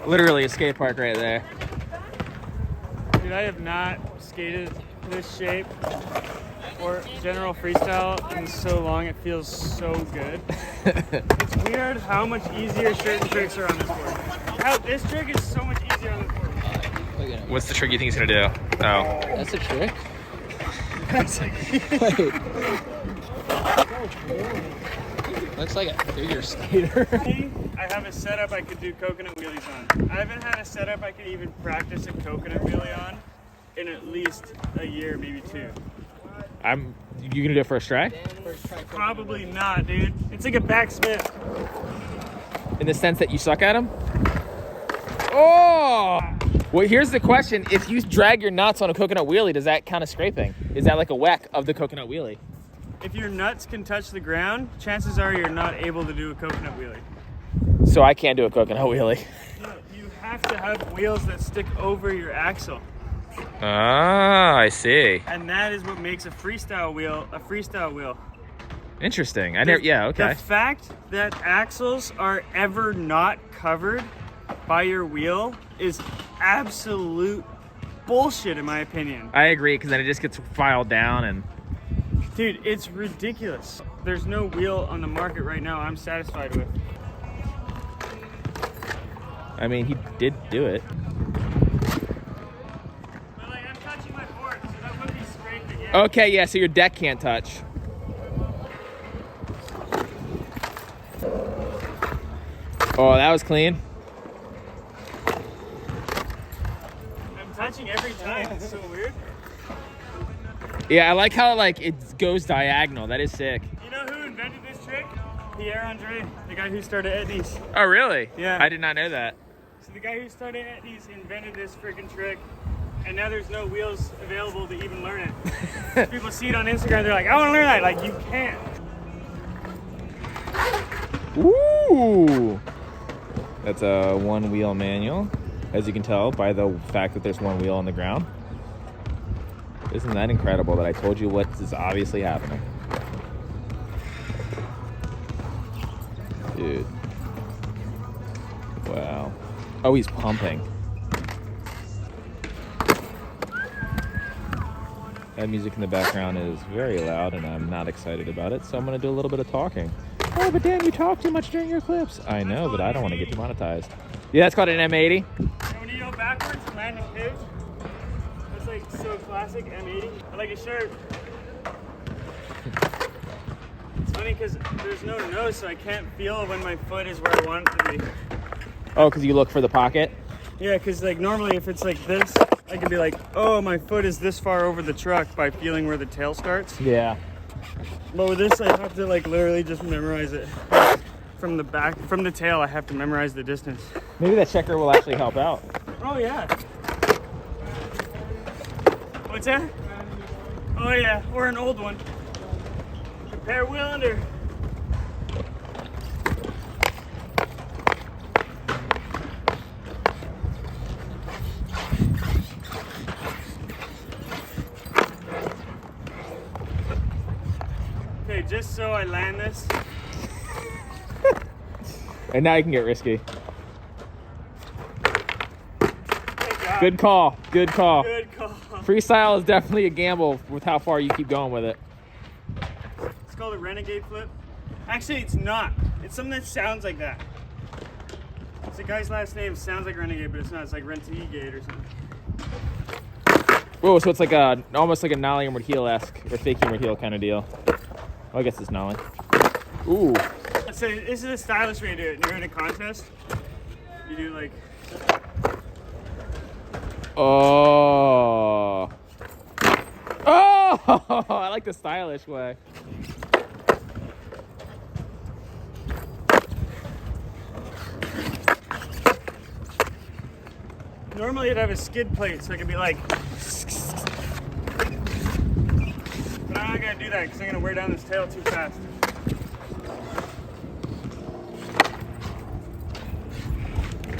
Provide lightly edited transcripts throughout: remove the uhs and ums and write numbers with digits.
Literally a skate park right there. Dude, I have not skated this shape or general freestyle in so long. It feels so good. It's weird how much easier certain tricks are on this board. How this trick is so much easier on this board. What's the trick you think he's gonna do? Oh. That's a trick? Wait. Looks like a figure skater. I have a setup I could do coconut wheelies on. I haven't had a setup I could even practice a coconut wheelie on in at least a year, maybe 2. You gonna do it first try? Probably not, dude. It's like a backsmith. In the sense that you suck at him? Oh! Well, here's the question. If you drag your nuts on a coconut wheelie, does that count as scraping? Is that like a whack of the coconut wheelie? If your nuts can touch the ground, chances are you're not able to do a coconut wheelie. So I can't do a coconut wheelie. You have to have wheels that stick over your axle. Ah, I see. And that is what makes a freestyle wheel a freestyle wheel. Interesting. Yeah, okay. The fact that axles are ever not covered by your wheel is absolute bullshit in my opinion. I agree, because then it just gets filed down and... Dude, it's ridiculous. There's no wheel on the market right now I'm satisfied with. I mean, he did do it. But like, I'm touching my board, so that wouldn't be scraped again. Okay, yeah, so your deck can't touch. Oh, that was clean. I'm touching every time. It's so weird. Yeah, I like how like it goes diagonal. That is sick. You know who invented this trick? Pierre Andre, the guy who started Etnies. Oh, really? Yeah. I did not know that. So the guy who started Etnies invented this freaking trick, and now there's no wheels available to even learn it. People see it on Instagram, they're like, I want to learn that. Like, you can't. Ooh. That's a one-wheel manual, as you can tell by the fact that there's one wheel on the ground. Isn't that incredible that I told you what is obviously happening? Dude. Wow. Oh, he's pumping. That music in the background is very loud and I'm not excited about it, so I'm going to do a little bit of talking. Oh, but Dan, you talk too much during your clips. I know, but I don't want to get demonetized. Yeah, that's called an M80. When you go backwards and land in pivot, that's like so classic M80. I like a shirt. It's funny because there's no nose, so I can't feel when my foot is where I want it to be. Oh, because you look for the pocket? Yeah, because like normally if it's like this, I can be like, oh, my foot is this far over the truck by feeling where the tail starts. Yeah. But with this, I have to like literally just memorize it. From the back, from the tail, I have to memorize the distance. Maybe that checker will actually help out. Oh yeah. What's that? Oh yeah, or an old one. Compare wheel under. Okay, just so I land this. And now you can get risky. Good call. Good call. Good call. Freestyle is definitely a gamble with how far you keep going with it. It's called a renegade flip. Actually, it's not. It's something that sounds like that. It's a guy's last name sounds like renegade, but it's not. It's like renegade or something. Whoa, so it's like a almost like a nollie and heel-esque or fake humor heel kind of deal. Oh, I guess it's nollie. Ooh. So this is a stylish way to do it. You're in a contest. You do like. Oh. Oh! I like the stylish way. Normally I'd have a skid plate so I could be like. But I'm not gonna do that because I'm gonna wear down this tail too fast.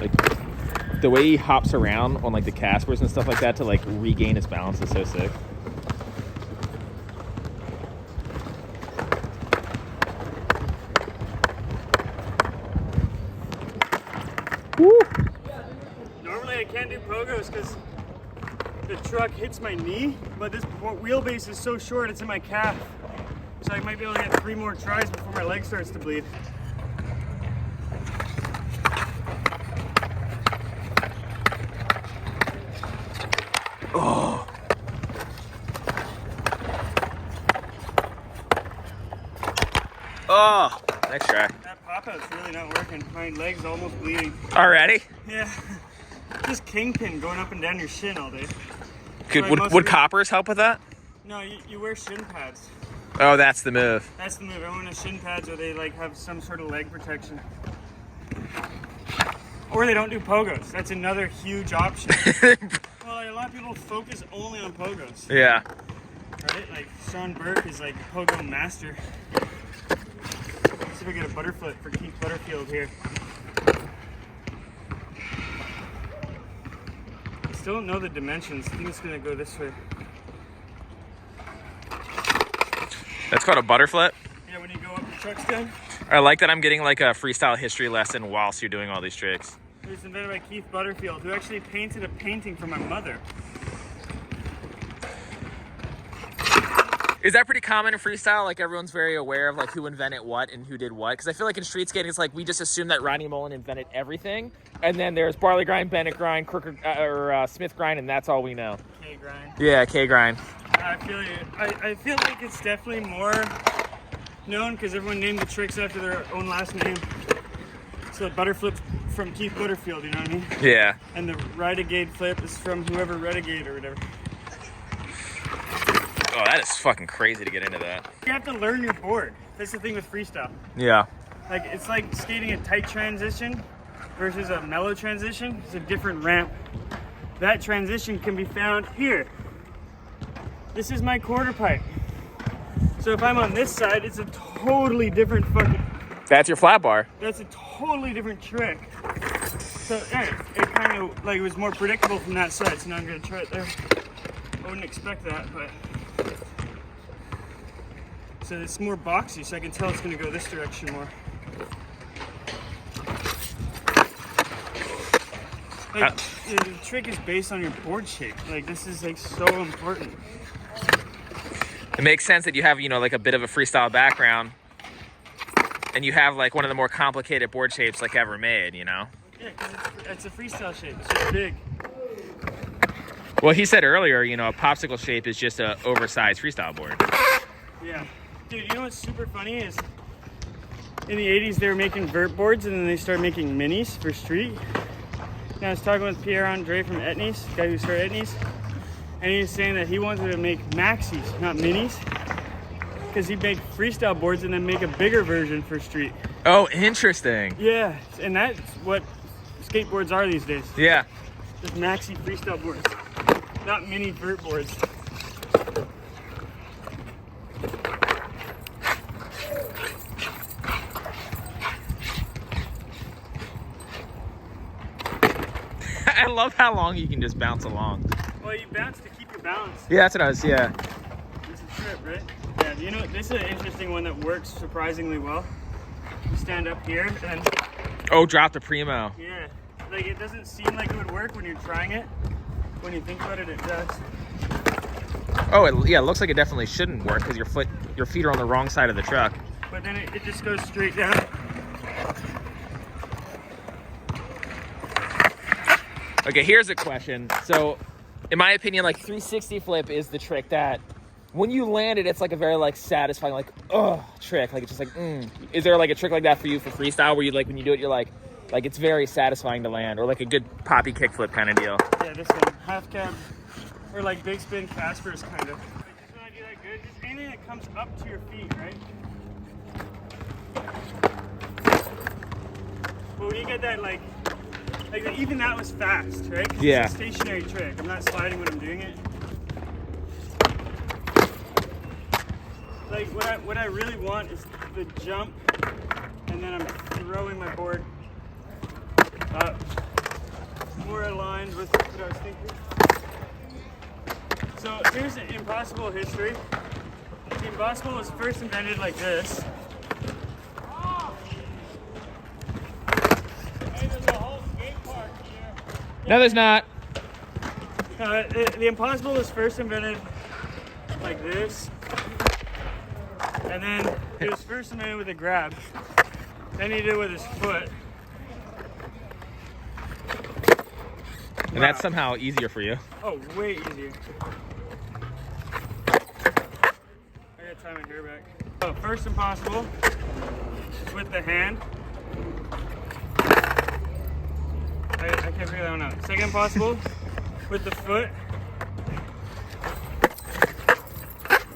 Like the way he hops around on like the Caspers and stuff like that to like regain his balance is so sick. Woo! I can't do pogos because the truck hits my knee, but this wheelbase is so short it's in my calf. So I might be able to get 3 more tries before my leg starts to bleed. Oh. Oh, next try. That pop-out's really not working. My leg's almost bleeding. Already? Yeah. Just kingpin going up and down your shin all day. Would coppers help with that? No, you wear shin pads. Oh, that's the move. That's the move. I want shin pads where they like have some sort of leg protection. Or they don't do pogos. That's another huge option. Well, a lot of people focus only on pogos. Yeah. Right? Like Sean Burke is like a pogo master. Let's see if I get a butterflip for Keith Butterfield here. I still don't know the dimensions. I think it's gonna go this way. That's called a butterflip? Yeah, when you go up the truck stand. I like that I'm getting like a freestyle history lesson whilst you're doing all these tricks. It was invented by Keith Butterfield, who actually painted a painting for my mother. Is that pretty common in freestyle? Like everyone's very aware of like who invented what and who did what? Because I feel like in street skating, it's like we just assume that Ronnie Mullen invented everything, and then there's Barley Grind, Bennett Grind, Crooker, or Smith Grind, and that's all we know. K grind. Yeah, K Grind. I feel you. I feel like it's definitely more known because everyone named the tricks after their own last name. So the butterflip from Keith Butterfield, you know what I mean? Yeah. And the Renegade flip is from whoever Renegade or whatever. Oh, that is fucking crazy to get into that. You have to learn your board. That's the thing with freestyle. Yeah. Like it's like skating a tight transition versus a mellow transition. It's a different ramp. That transition can be found here. This is my quarter pipe. So if I'm on this side, it's a totally different fucking... That's your flat bar. That's a totally different trick. So yeah, it kind of like it was more predictable from that side. So now I'm gonna try it there. I wouldn't expect that, but so it's more boxy, so I can tell it's gonna go this direction more. Like, the trick is based on your board shape. Like this is like so important. It makes sense that you have, you know, like a bit of a freestyle background and you have like one of the more complicated board shapes like ever made, you know? Yeah, because it's a freestyle shape. It's just big. Well, he said earlier, you know, a popsicle shape is just a oversized freestyle board. Yeah. Dude, you know what's super funny is in the 80s they were making vert boards and then they started making minis for street. And I was talking with Pierre Andre from Etnies, the guy who started Etnies, and he was saying that he wanted to make maxis, not minis, because he'd make freestyle boards and then make a bigger version for street. Oh, interesting. Yeah, and that's what skateboards are these days. Yeah. Just maxi freestyle boards, not mini vert boards. I love how long you can just bounce along. Well, you bounce to keep your balance. Yeah, that's what I was, yeah. It's a trip, right? Yeah, you know, this is an interesting one that works surprisingly well. You stand up here and... Oh, drop the primo. Yeah, like it doesn't seem like it would work when you're trying it. When you think about it, it does. Oh, yeah, it looks like it definitely shouldn't work because your feet are on the wrong side of the truck. But then it just goes straight down. Okay, here's a question. So, in my opinion, like 360 flip is the trick that when you land it, it's like a very like satisfying, like, trick. Like it's just like, Is there like a trick like that for you for freestyle where you like when you do it, you're like it's very satisfying to land, or like a good poppy kickflip kind of deal? Yeah, this one, half cab, or like big spin Casper's kind of. Just when I do that good, just anything that comes up to your feet, right? But when you get that like even that was fast, right? 'Cause Yeah. It's a stationary trick. I'm not sliding when I'm doing it. Like what I really want is the jump, and then I'm throwing my board up, more aligned with what I was thinking. So here's the Impossible history. The Impossible was first invented like this. No, there's not. The impossible was first invented like this, and then it was first invented with a grab. Then he did it with his foot. And that's somehow easier for you. Oh, way easier. I gotta tie my hair back. So first impossible with the hand. I can't figure that one out. Second impossible with the foot.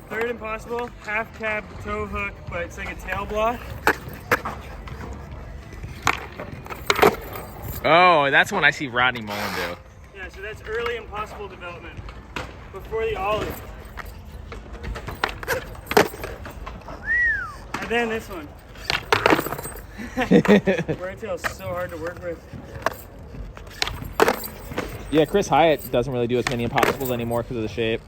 Third impossible, half cab toe hook, but it's like a tail block. Oh, that's when I see Rodney Mullen do. Yeah, so that's early impossible development before the ollie. And then this one. Right tail is so hard to work with. Yeah, Chris Hyatt doesn't really do as many impossibles anymore because of the shape.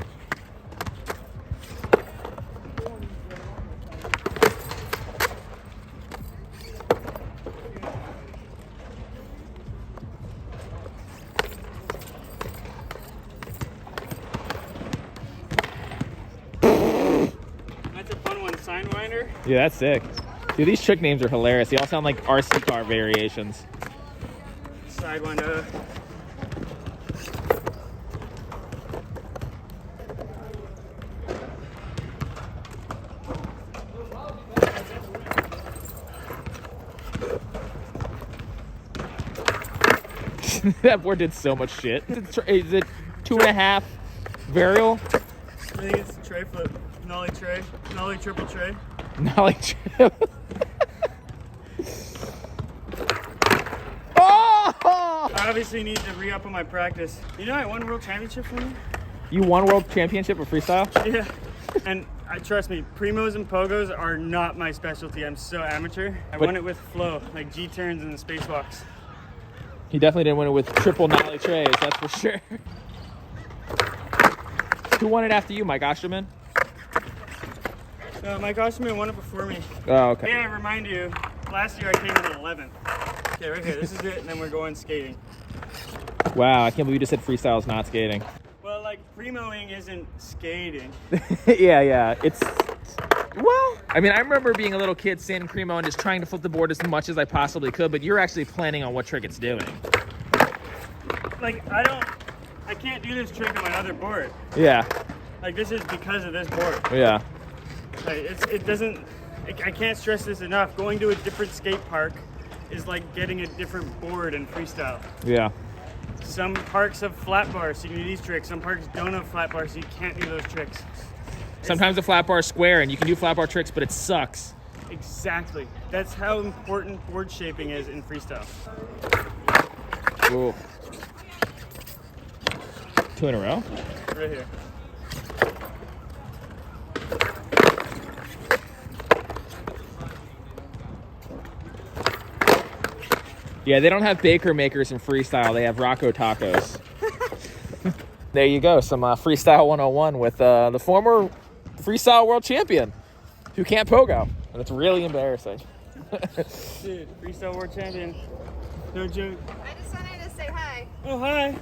That's a fun one, Sidewinder. Yeah, that's sick. Dude, these trick names are hilarious. They all sound like RC car variations. Sidewinder. That board did so much shit. Is it 2.5 varial? I think it's a tray flip. Nollie tray. Nollie triple tray. Not like Oh! I obviously need to re-up on my practice. You know I won world championship from you? You won world championship of freestyle? Yeah. And trust me, primos and pogos are not my specialty. I'm so amateur. I won it with flow, like G-turns and the spacewalks. He definitely didn't win it with triple nollie trays, that's for sure. Who won it after you, Mike Osterman? Mike Osterman won it before me. Oh, okay. Yeah, I remind you, last year I came in 11th. Okay, right here, this is it, and then we're going skating. Wow, I can't believe you just said freestyle is not skating. Well, like, primoing isn't skating. Yeah. It's, well, I mean, I remember being a little kid standing primo and just trying to flip the board as much as I possibly could, but you're actually planning on what trick it's doing. Like, I can't do this trick on my other board. Yeah. Like, this is because of this board. Yeah. Like, I can't stress this enough. Going to a different skate park is like getting a different board in freestyle. Yeah. Some parks have flat bars, so you can do these tricks. Some parks don't have flat bars, so you can't do those tricks. Sometimes the flat bar is square and you can do flat bar tricks, but it sucks. Exactly. That's how important board shaping is in freestyle. Ooh. 2 in a row? Right here. Yeah, they don't have baker makers in freestyle. They have Rocco Tacos. There you go. Some freestyle 101 with the former freestyle world champion who can't pogo. And it's really embarrassing. Dude, freestyle world champion. No joke. I just wanted to say hi. Oh, hi.